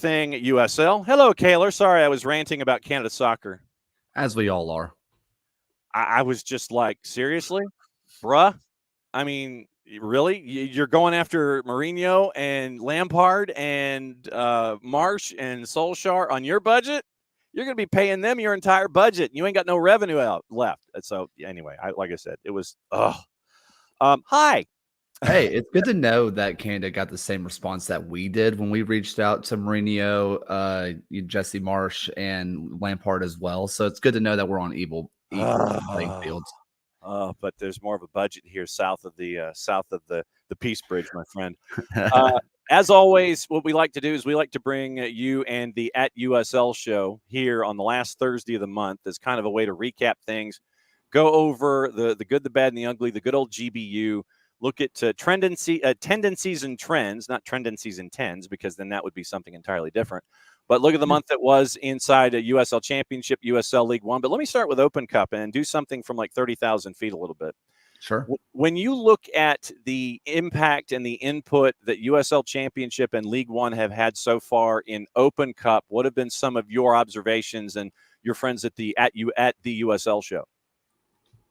everything USL. Hello, Kaylor. Sorry, I was ranting about Canada soccer. As we all are. I was just like, seriously, bruh? I mean, really? You're going after Mourinho and Lampard and Marsh and Solskjaer on your budget? You're going to be paying them your entire budget. You ain't got no revenue left. So anyway, like I said, it was. Hi. Hey, it's good to know that Canada got the same response that we did when we reached out to Mourinho, Jesse Marsh, and Lampard as well. So it's good to know that we're on equal playing fields. But there's more of a budget here south of the Peace Bridge, my friend. As always, what we like to do is we like to bring you and the at USL show here on the last Thursday of the month as kind of a way to recap things, go over the good, the bad, and the ugly, the good old GBU. Look at tendencies and trends, not tendencies and tens, because then that would be something entirely different. But look at the month that was inside a USL Championship, USL League One. But let me start with Open Cup and do something from like 30,000 feet a little bit. Sure. When you look at the impact and the input that USL Championship and League One have had so far in Open Cup, what have been some of your observations and your friends at the USL show?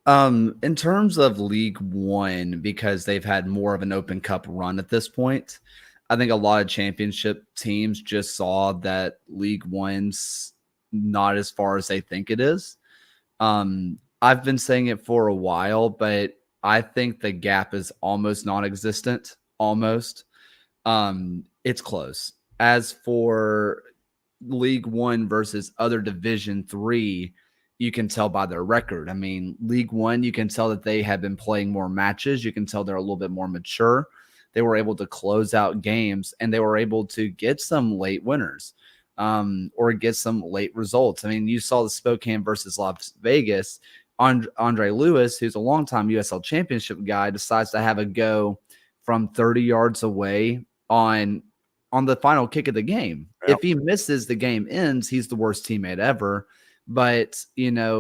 In terms of League One, because they've had more of an Open Cup run at this point, I think a lot of championship teams just saw that League One's not as far as they think it is. I've been saying it for a while, but I think the gap is almost non-existent. Almost. It's close. As for League One versus other Division III, you can tell by their record. I mean, League One, you can tell that they have been playing more matches. You can tell they're a little bit more mature. They were able to close out games, and they were able to get some late winners or get some late results. I mean, you saw the Spokane versus Las Vegas. Andre Lewis, who's a longtime USL Championship guy, decides to have a go from 30 yards away on the final kick of the game. Yep. If he misses, the game ends. He's the worst teammate ever. But,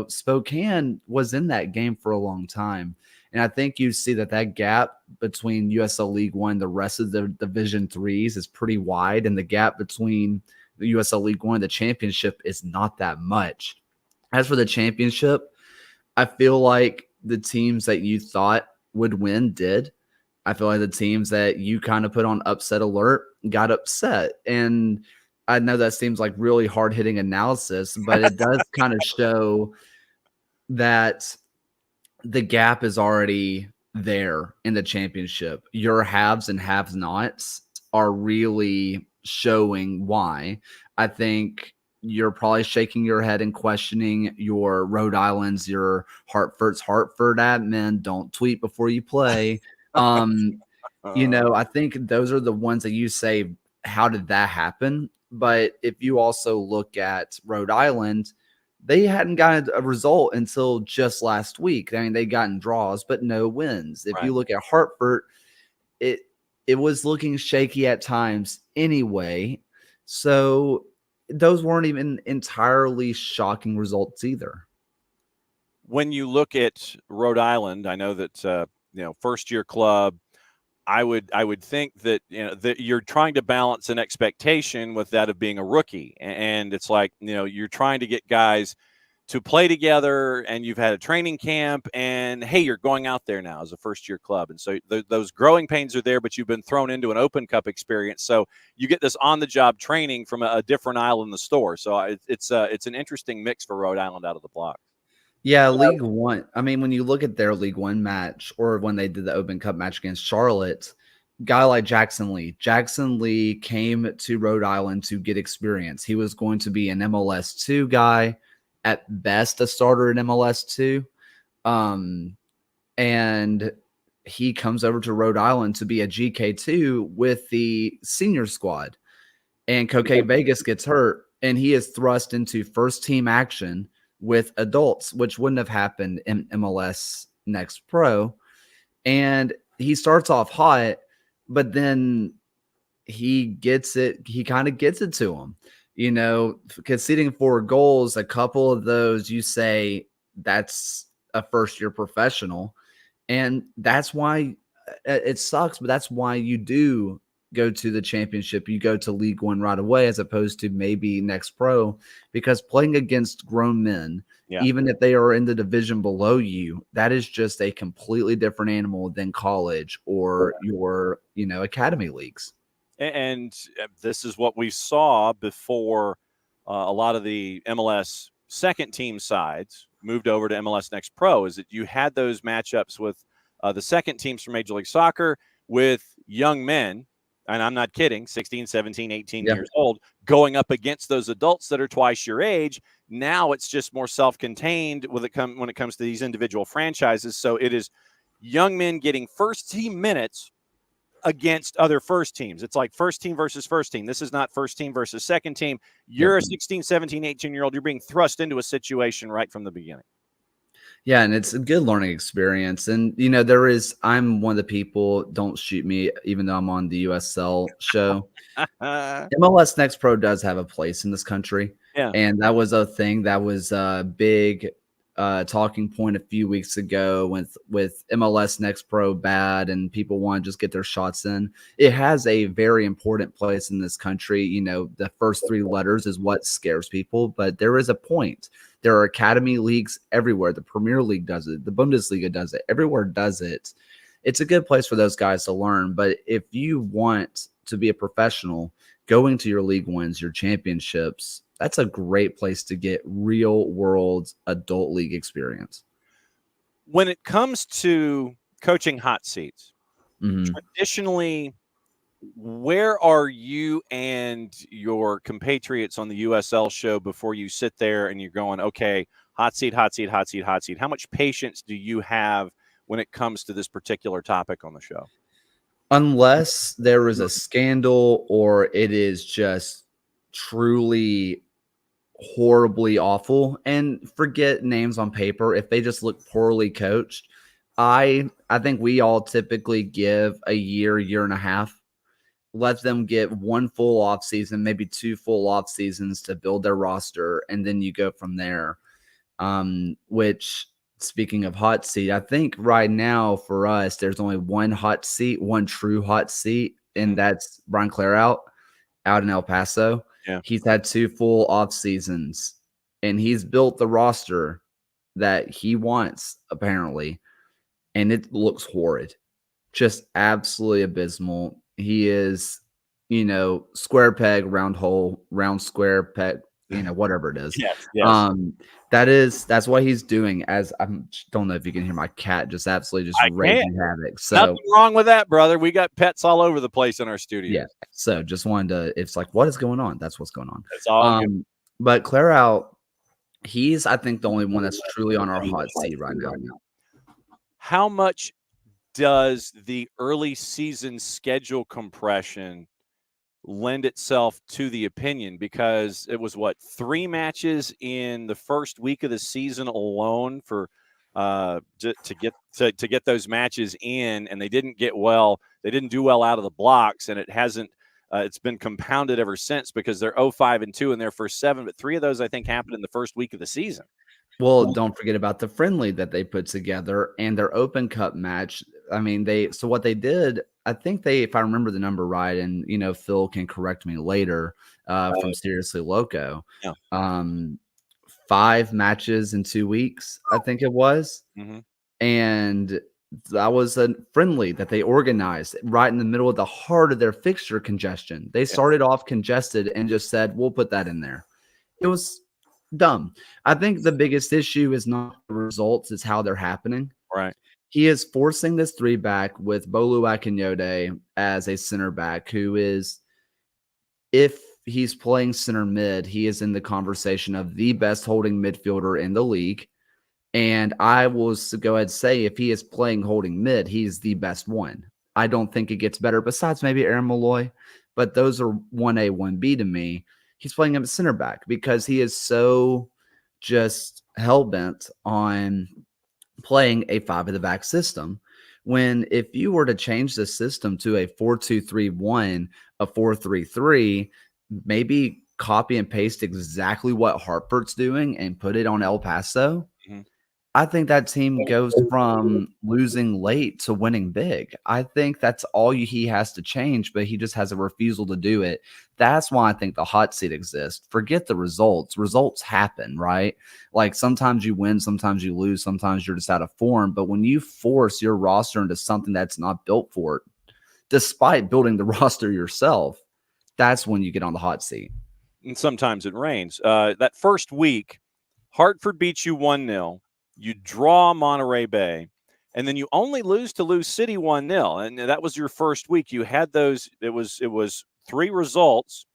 Spokane was in that game for a long time. And I think you see that gap between USL League One, the rest of the Division Threes is pretty wide. And the gap between the USL League One and the championship is not that much. As for the championship, I feel like the teams that you thought would win did. I feel like the teams that you kind of put on upset alert got upset. And I know that seems like really hard-hitting analysis, but it does kind of show that the gap is already there in the championship. Your haves and have-nots are really showing why. I think you're probably shaking your head and questioning your Rhode Islands, your Hartford admin. Don't tweet before you play. I think those are the ones that you say, how did that happen? But if you also look at Rhode Island, they hadn't gotten a result until just last week. I mean, they gotten draws, but no wins. If you look at Hartford, it was looking shaky at times anyway. So those weren't even entirely shocking results either. When you look at Rhode Island, I know that first-year club. I would think that that you're trying to balance an expectation with that of being a rookie, and it's like you're trying to get guys to play together, and you've had a training camp, and hey, you're going out there now as a first-year club, and so those growing pains are there, but you've been thrown into an Open Cup experience, so you get this on-the-job training from a different aisle in the store. So it's an interesting mix for Rhode Island out of the block. Yeah, League One. I mean, when you look at their League One match or when they did the Open Cup match against Charlotte, guy like Jackson Lee came to Rhode Island to get experience. He was going to be an MLS 2 guy, at best a starter in MLS 2. And he comes over to Rhode Island to be a GK2 with the senior squad. And Coque Vegas gets hurt, and he is thrust into first team action with adults, which wouldn't have happened in MLS Next Pro. And he starts off hot, but then he gets it. He kind of gets it to him, conceding 4 goals. A couple of those, you say that's a first-year professional. And that's why it sucks, but that's why you do go to the championship, you go to League One right away, as opposed to maybe Next Pro, because playing against grown men, Yeah. even if they are in the division below you, that is just a completely different animal than college or your, academy leagues. And this is what we saw before a lot of the MLS second team sides moved over to MLS Next Pro, is that you had those matchups with the second teams from Major League Soccer with young men, and I'm not kidding, 16, 17, 18 Yeah. years old, going up against those adults that are twice your age. Now it's just more self-contained when it comes to these individual franchises. So it is young men getting first team minutes against other first teams. It's like first team versus first team. This is not first team versus second team. You're a 16, 17, 18-year-old. You're being thrust into a situation right from the beginning. Yeah, and it's a good learning experience. And, I'm one of the people, don't shoot me, even though I'm on the USL show. MLS Next Pro does have a place in this country. Yeah. And that was a thing that was a big talking point a few weeks ago with MLS Next Pro bad and people want to just get their shots in. It has a very important place in this country. The first three letters is what scares people, but there is a point. There are academy leagues everywhere. The Premier League does it. The Bundesliga does it. Everywhere does it. It's a good place for those guys to learn. But if you want to be a professional, going to your league wins, your championships, that's a great place to get real world adult league experience. When it comes to coaching hot seats, Mm-hmm. traditionally, where are you and your compatriots on the USL show before you sit there and you're going, okay, hot seat, hot seat, hot seat, hot seat? How much patience do you have when it comes to this particular topic on the show? Unless there is a scandal or it is just truly horribly awful, and forget names on paper, if they just look poorly coached, I think we all typically give a year and a half, let them get one full off season, maybe two full off seasons to build their roster, and then you go from there. Which, speaking of hot seat, I think right now for us, there's only one hot seat, one true hot seat, and that's Brian Clare out in El Paso. Yeah. He's had two full off seasons, and he's built the roster that he wants, apparently, and it looks horrid. Just absolutely abysmal. He is, square peg, round hole, round square peg, whatever it is. Yes. That's what he's doing. As I don't know if you can hear my cat just absolutely just raising havoc. So nothing wrong with that, brother. We got pets all over the place in our studio. yeah. So just wanted to. It's like, what is going on? That's what's going on. It's all good. But Claire out. He's, I think, the only one that's truly on our hot seat right now. How much does the early season schedule compression lend itself to the opinion? Because it was 3 matches in the first week of the season alone for to get those matches in, and they didn't do well out of the blocks, and it hasn't it's been compounded ever since because they're 0-5-2 in their first 7, but 3 of those I think happened in the first week of the season. Well, don't forget about the friendly that they put together and their Open Cup match. I mean, so what they did, I think if I remember the number right, and Phil can correct me later from Seriously Loco, 5 matches in 2 weeks, I think it was, and that was a friendly that they organized right in the middle of the heart of their fixture congestion. They started off congested and just said, "We'll put that in there." It was dumb. I think the biggest issue is not the results, it's how they're happening. Right. He is forcing this 3-back with Bolu Akinyode as a center back who is, if he's playing center mid, he is in the conversation of the best holding midfielder in the league. And I will go ahead and say, if he is playing holding mid, he's the best one. I don't think it gets better besides maybe Aaron Malloy, but those are 1A, 1B to me. He's playing him at center back because he is so just hell-bent on playing a 5 at the back system. When if you were to change the system to a 4-2-3-1, a 4-3-3, maybe copy and paste exactly what Hartford's doing and put it on El Paso, I think that team goes from losing late to winning big. I think that's all he has to change, but he just has a refusal to do it. That's why I think the hot seat exists. Forget the results. Results happen, right? Like sometimes you win, sometimes you lose, sometimes you're just out of form. But when you force your roster into something that's not built for it, despite building the roster yourself, that's when you get on the hot seat. And sometimes it rains. That first week, Hartford beats you 1-0. You draw Monterey Bay, and then you only lose to Lou City 1-0. And that was your first week. You had those. It was 3 results,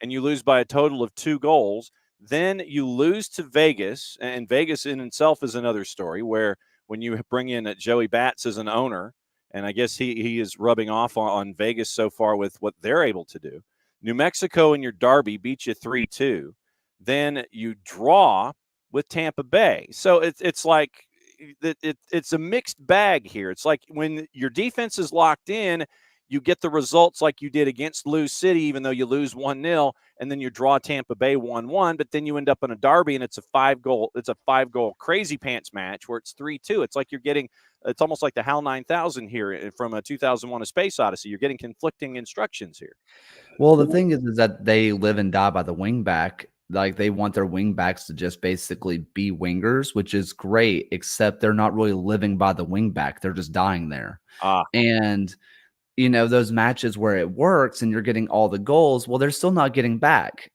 and you lose by a total of 2 goals. Then you lose to Vegas, and Vegas in itself is another story where when you bring in Joey Bats as an owner, and I guess he is rubbing off on Vegas so far with what they're able to do. New Mexico in your derby beat you 3-2. Then you draw with Tampa Bay. So it's like it's a mixed bag here. It's like when your defense is locked in, you get the results like you did against Lou City, even though you lose 1-0, and then you draw Tampa Bay 1-1, but then you end up in a derby and it's a 5-goal crazy pants match where it's 3-2. It's like it's almost like the HAL 9000 here from a 2001 A Space Odyssey. You're getting conflicting instructions here. Well, the thing is that they live and die by the wing back. Like they want their wing backs to just basically be wingers, which is great, except they're not really living by the wing back. They're just dying there. Ah, And those matches where it works and you're getting all the goals, well, they're still not getting back.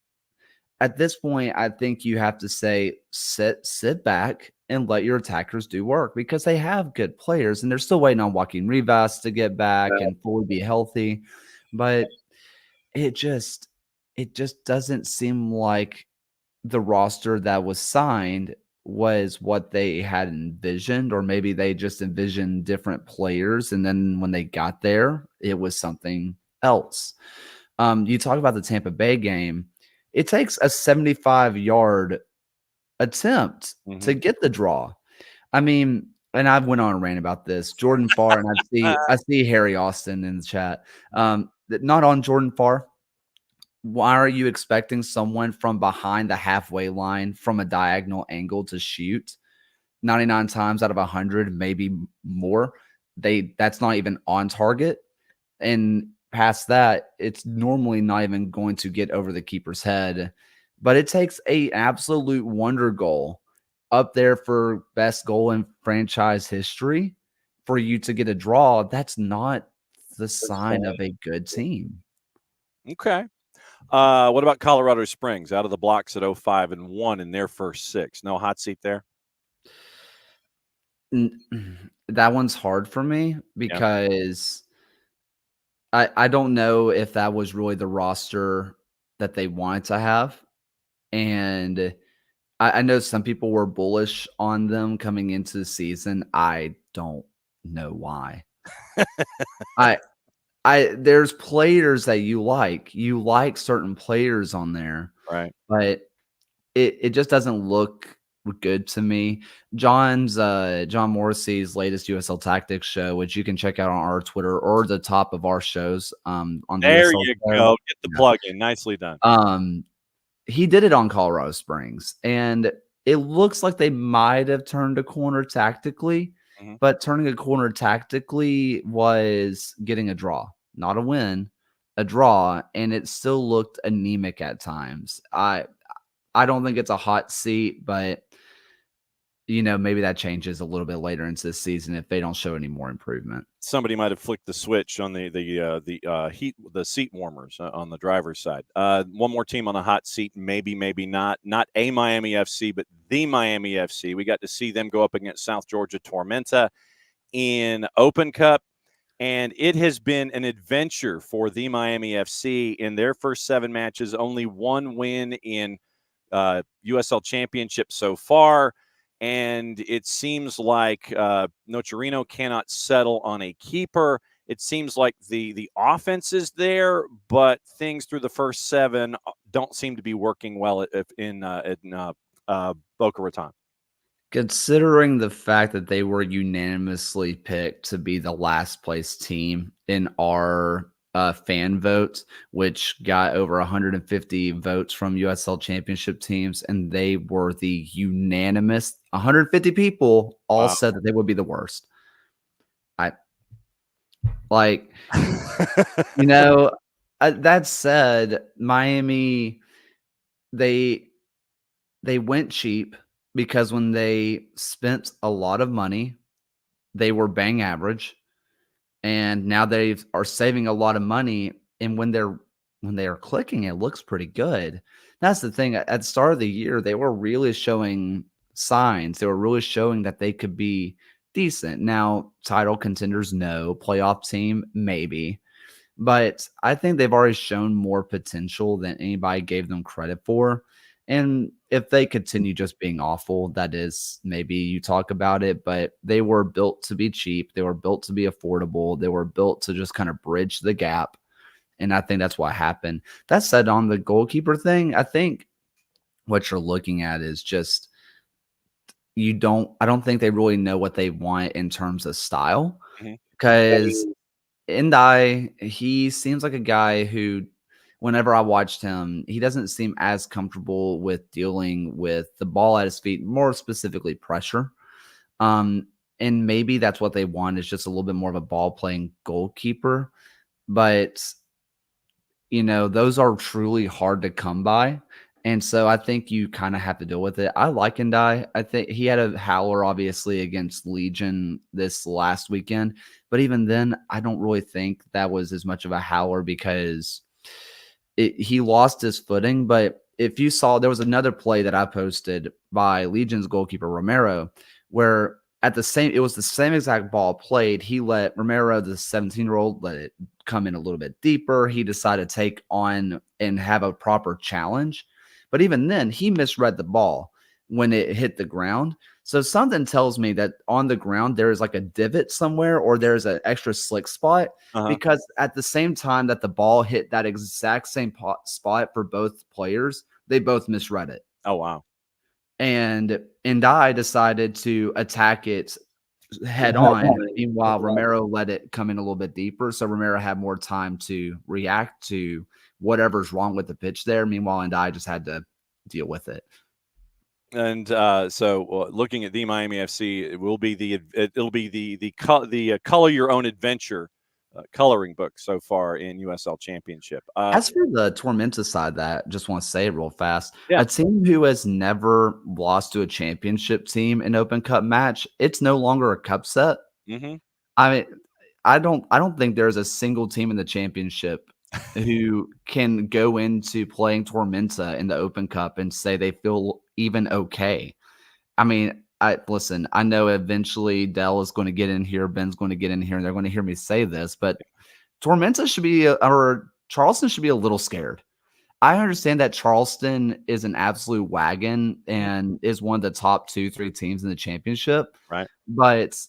At this point, I think you have to say, sit back and let your attackers do work because they have good players and they're still waiting on Joaquin Rivas to get back and fully be healthy. But it just doesn't seem like the roster that was signed was what they had envisioned, or maybe they just envisioned different players. And then when they got there, it was something else. You talk about the Tampa Bay game. It takes a 75-yard attempt to get the draw. I mean, and I've went on a rant about this. Jordan Farr, and I see Harry Austin in the chat. Not on Jordan Farr. Why are you expecting someone from behind the halfway line from a diagonal angle to shoot 99 times out of 100, maybe more? That's not even on target. And past that, it's normally not even going to get over the keeper's head. But it takes an absolute wonder goal up there for best goal in franchise history for you to get a draw. That's not the sign of a good team. okay. What about Colorado Springs out of the blocks at 0-5-1 in their first 6? No hot seat there? That one's hard for me because I don't know if that was really the roster that they wanted to have. And I know some people were bullish on them coming into the season. I don't know why. There's players that you like. You like certain players on there. Right. But it just doesn't look good to me. John Morrissey's latest USL Tactics show, which you can check out on our Twitter or the top of our shows on There USL you show. go. Get the plug in. Nicely done. He did it on Colorado Springs, and it looks like they might have turned a corner tactically, but turning a corner tactically was getting a draw, not a win, a draw, and it still looked anemic at times. I don't think it's a hot seat, but maybe that changes a little bit later into the season if they don't show any more improvement. Somebody might have flicked the switch on the seat warmers on the driver's side. One more team on the hot seat, maybe not a Miami FC, but the Miami FC. We got to see them go up against South Georgia Tormenta in Open Cup, and it has been an adventure for the Miami FC in their first 7 matches. Only 1 win in USL Championship so far. And it seems like Nocerino cannot settle on a keeper. It seems like the offense is there, but things through the first 7 don't seem to be working well in Boca Raton. Considering the fact that they were unanimously picked to be the last place team in our fan vote, which got over 150 votes from USL championship teams, and they were the unanimous 150 people all Wow. said that they would be the worst. I like, you know, that said, Miami, they they went cheap because when they spent a lot of money, they were bang average, and now they are saving a lot of money. And when they are clicking, it looks pretty good. That's the thing. At the start of the year, they were really showing signs. They were really showing that they could be decent. Now, title contenders, no. Playoff team, maybe. But I think they've already shown more potential than anybody gave them credit for. And if they continue just being awful, that is maybe you talk about it, but they were built to be cheap. They were built to be affordable. They were built to just kind of bridge the gap. And I think that's what happened. That said, on the goalkeeper thing, I think what you're looking at is just I don't think they really know what they want in terms of style Mhm. because Endai, he seems like a guy who, whenever I watched him, he doesn't seem as comfortable with dealing with the ball at his feet, more specifically pressure. Um, and maybe that's what they want is just a little bit more of a ball playing goalkeeper. But those are truly hard to come by. And so I think you kind of have to deal with it. I like Ndai. I think he had a howler, obviously, against Legion this last weekend. But even then, I don't really think that was as much of a howler because he lost his footing. But if you saw, there was another play that I posted by Legion's goalkeeper, Romero, where it was the same exact ball played. He let Romero, the 17-year-old, let it come in a little bit deeper. He decided to take on and have a proper challenge. But even then, he misread the ball when it hit the ground. So something tells me that on the ground, there is like a divot somewhere or there's an extra slick spot Uh-huh. because at the same time that the ball hit that exact same spot for both players, they both misread it. Oh, wow. And I decided to attack it head on. Meanwhile, Romero let it come in a little bit deeper, so Romero had more time to react to whatever's wrong with the pitch there. Meanwhile, and I just had to deal with it. And so, looking at the Miami FC, it'll be the color your own adventure coloring book so far in USL Championship. As for the Tormenta side, that just want to say it real fast. Yeah. A team who has never lost to a championship team in Open Cup match, it's no longer a cup set. Mm-hmm. I mean, I don't think there's a single team in the championship who can go into playing Tormenta in the Open Cup and say they feel even okay. I mean, listen, I know eventually Dell is going to get in here, Ben's going to get in here, and they're going to hear me say this, but Tormenta should be or Charleston should be a little scared. I understand that Charleston is an absolute wagon and is one of the top 2-3 teams in the championship. Right. But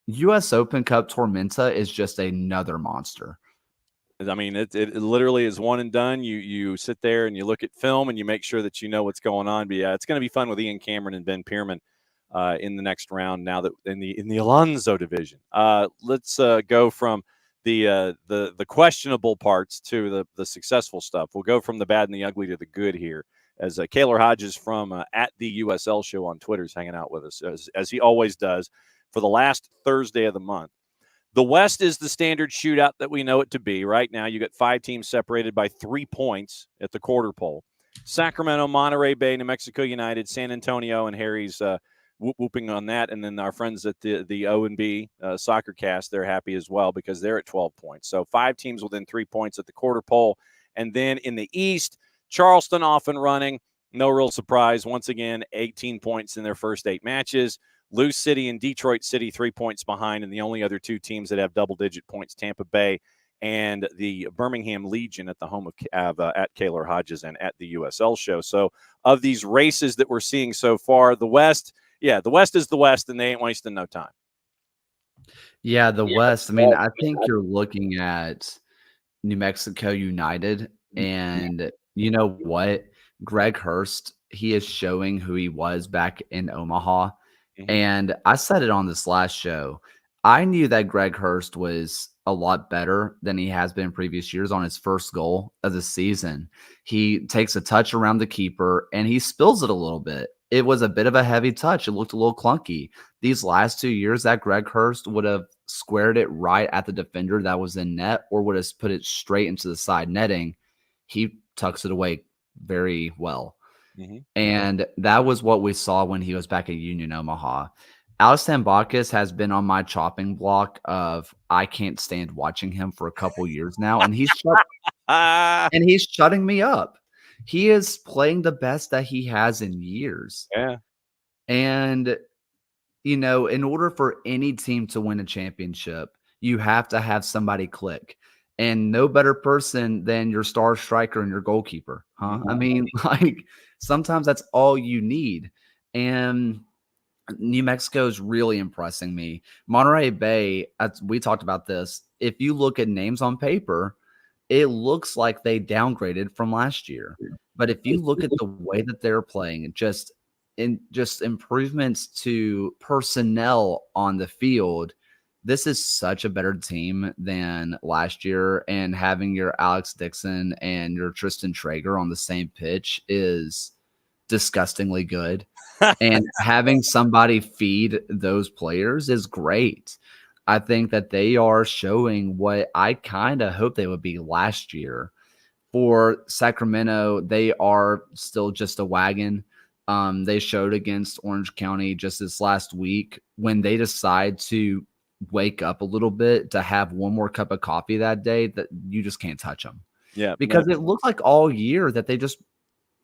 US Open Cup Tormenta is just another monster. I mean, it literally is one and done. You sit there and you look at film and you make sure that you know what's going on. But yeah, it's going to be fun with Ian Cameron and Ben Pierman in the next round. Now that in the Alonzo division, let's go from the questionable parts to the successful stuff. We'll go from the bad and the ugly to the good here. As Kaylor Hodges from at the USL show on Twitter is hanging out with us as he always does for the last Thursday of the month. The West is the standard shootout that we know it to be. Right now, you got 5 teams separated by 3 points at the quarter pole. Sacramento, Monterey Bay, New Mexico United, San Antonio, and Harry's whooping on that. And then our friends at the O&B soccer cast, they're happy as well because they're at 12 points. So 5 teams within 3 points at the quarter pole. And then in the East, Charleston off and running. No real surprise. Once again, 18 points in their first 8 matches. Lou City and Detroit City 3 points behind, and the only other 2 teams that have double-digit points, Tampa Bay and the Birmingham Legion at the home of at Kaylor Hodges and at the USL show. So of these races that we're seeing so far, the West is the West, and they ain't wasting no time. Yeah, the West. I mean, I think you're looking at New Mexico United, and you know what? Greg Hurst, he is showing who he was back in Omaha. Mm-hmm. And I said it on this last show. I knew that Greg Hurst was a lot better than he has been in previous years on his first goal of the season. He takes a touch around the keeper and he spills it a little bit. It was a bit of a heavy touch. It looked a little clunky. These last 2 years that Greg Hurst would have squared it right at the defender that was in net or would have put it straight into the side netting. He tucks it away very well. Mm-hmm. And that was what we saw when he was back at Union Omaha. Alex Tambakis has been on my chopping block of I can't stand watching him for a couple years now, and he's shutting me up. He is playing the best that he has in years. Yeah. And in order for any team to win a championship, you have to have somebody click. And no better person than your star striker and your goalkeeper, huh? Mm-hmm. I mean, like sometimes that's all you need. And New Mexico is really impressing me. Monterey Bay, we talked about this. If you look at names on paper, it looks like they downgraded from last year. But if you look at the way that they're playing, just improvements to personnel on the field, this is such a better team than last year. And having your Alex Dixon and your Tristan Traeger on the same pitch is disgustingly good. And having somebody feed those players is great. I think that they are showing what I kind of hope they would be last year. For Sacramento, they are still just a wagon. They showed against Orange County just this last week when they decide to wake up a little bit to have one more cup of coffee that day that you just can't touch them. Yeah. Because it looked like all year that they just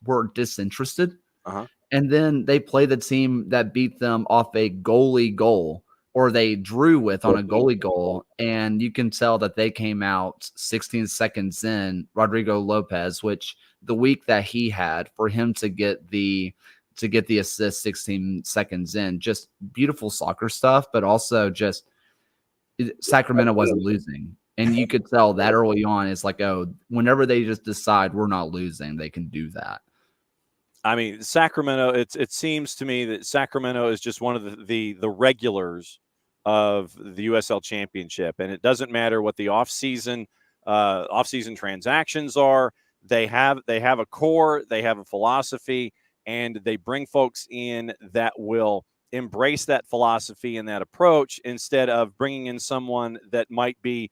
were disinterested. Uh-huh. And then they play the team that beat them off a goalie goal, or they drew with on a goalie goal. And you can tell that they came out 16 seconds in. Rodrigo Lopez, which the week that he had for him to get the assist 16 seconds in, just beautiful soccer stuff, but also just Sacramento wasn't losing. And you could tell that early on. It's like, oh, whenever they just decide we're not losing, they can do that. I mean, Sacramento, it seems to me that Sacramento is just one of the regulars of the USL Championship. And it doesn't matter what the off-season transactions are. They have a core, they have a philosophy, and they bring folks in that will embrace that philosophy and that approach instead of bringing in someone that might be,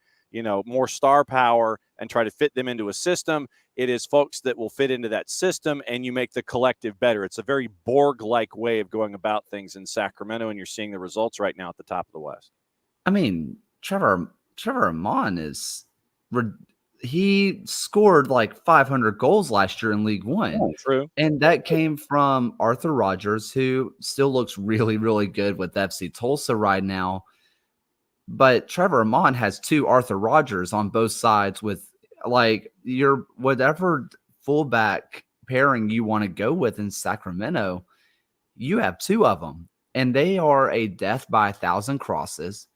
more star power and try to fit them into a system. It is folks that will fit into that system, and you make the collective better. It's a very Borg-like way of going about things in Sacramento, and you're seeing the results right now at the top of the West. I mean, Trevor Amon he scored like 500 goals last year in League One. Oh, true. And that came from Arthur Rogers, who still looks really, really good with FC Tulsa right now. But Trevor Amon has two Arthur Rogers on both sides with like your whatever fullback pairing you want to go with in Sacramento. You have two of them, and they are a death by 1,000 crosses.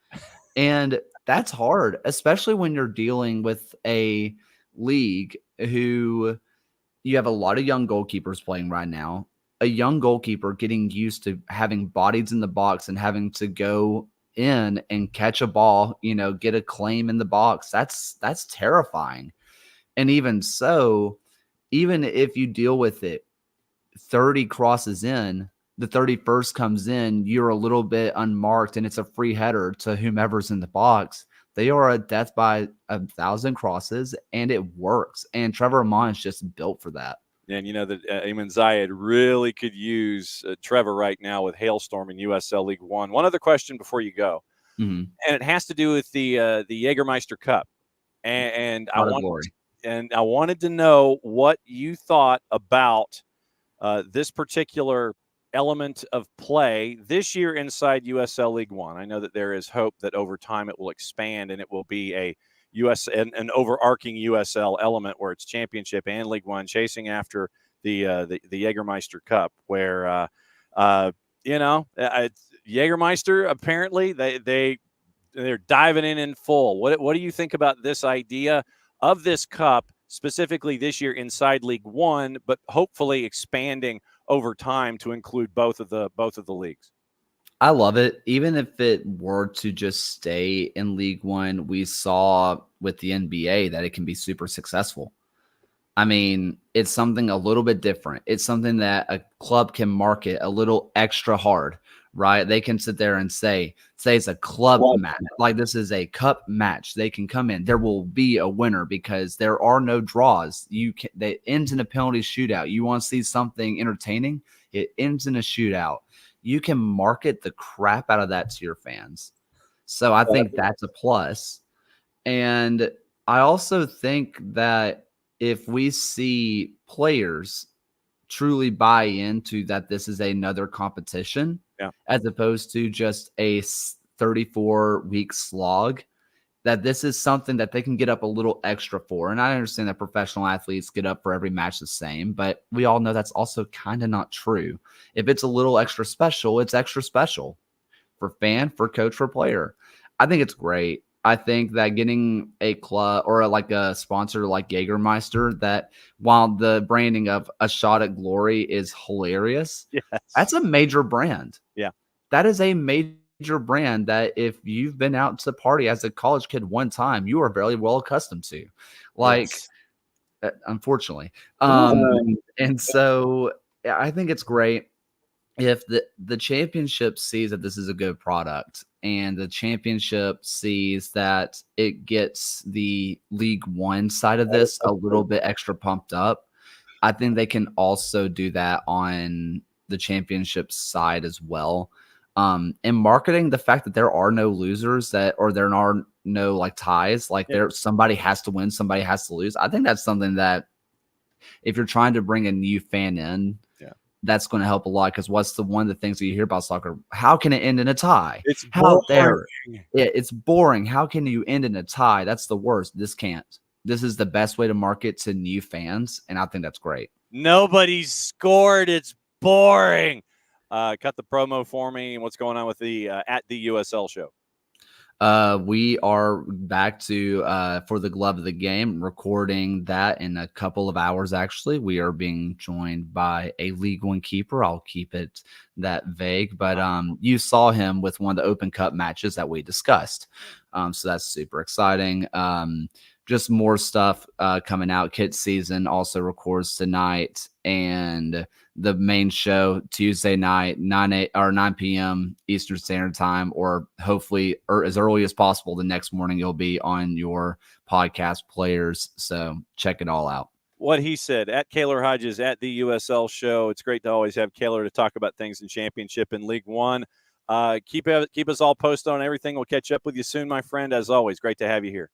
And that's hard, especially when you're dealing with a league who you have a lot of young goalkeepers playing right now. A young goalkeeper getting used to having bodies in the box and having to go in and catch a ball, get a claim in the box. That's terrifying. And even so, even if you deal with it 30 crosses in, the 31st comes in, you're a little bit unmarked and it's a free header to whomever's in the box. They are a death by 1,000 crosses, and it works. And Trevor Amon is just built for that. And that Eamon Zayed really could use Trevor right now with Hailstorm in USL League One. One other question before you go, and it has to do with the Jägermeister Cup. And I wanted to know what you thought about this particular element of play this year inside USL League One. I know that there is hope that over time it will expand and it will be a an overarching USL element where it's championship and League One chasing after the Jägermeister Cup, where Jägermeister apparently they're diving in full. What do you think about this idea of this cup specifically this year inside League One, but hopefully expanding over time to include both of the leagues? I love it. Even if it were to just stay in League One, we saw with the NBA that it can be super successful. I mean, it's something a little bit different. It's something that a club can market a little extra hard, right? They can sit there and say it's a club match. Like this is a cup match. They can come in. There will be a winner because there are no draws. They ends in a penalty shootout. You want to see something entertaining? It ends in a shootout. You can market the crap out of that to your fans. So I think that's a plus. And I also think that if we see players truly buy into that this is another competition as opposed to just a 34-week slog, that this is something that they can get up a little extra for. And I understand that professional athletes get up for every match the same, but we all know that's also kind of not true. If it's a little extra special, it's extra special for fan, for coach, for player. I think it's great. I think that getting a club or like a sponsor like Jägermeister, that while the branding of A Shot at Glory is hilarious, that's a major brand. Yeah. That is a major brand that if you've been out to party as a college kid one time, you are very well accustomed to. Like, unfortunately. And so I think it's great. If the championship sees that this is a good product and the championship sees that it gets the League One side of this a little bit extra pumped up, I think they can also do that on the championship side as well. And marketing the fact that there are no losers or there are no like ties, like somebody has to win, somebody has to lose. I think that's something that if you're trying to bring a new fan in, that's going to help a lot, because what's one of the things that you hear about soccer? How can it end in a tie? It's boring. It's boring. How can you end in a tie? That's the worst. This can't. This is the best way to market to new fans, and I think that's great. Nobody scored. It's boring. Cut the promo for me. What's going on with the at the USL show? We are back to for the glove of the game, recording that in a couple of hours. Actually, we are being joined by a League One keeper. I'll keep it that vague, but you saw him with one of the Open Cup matches that we discussed. So that's super exciting. Just more stuff coming out. Kit season also records tonight, and the main show Tuesday night, 9 p.m. Eastern Standard Time, or hopefully as early as possible the next morning. You'll be on your podcast players, so check it all out. What he said at Kaylor Hodges at the USL show. It's great to always have Kaylor to talk about things in Championship and League One. Keep us all posted on everything. We'll catch up with you soon, my friend. As always, great to have you here.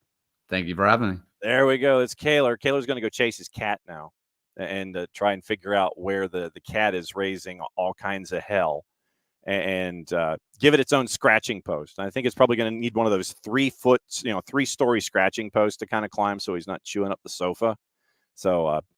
Thank you for having me. There we go. It's Kaylor. Kaylor's going to go chase his cat now and try and figure out where the cat is raising all kinds of hell and give it its own scratching post. And I think it's probably going to need one of those 3-foot, 3-story scratching posts to kind of climb so he's not chewing up the sofa. So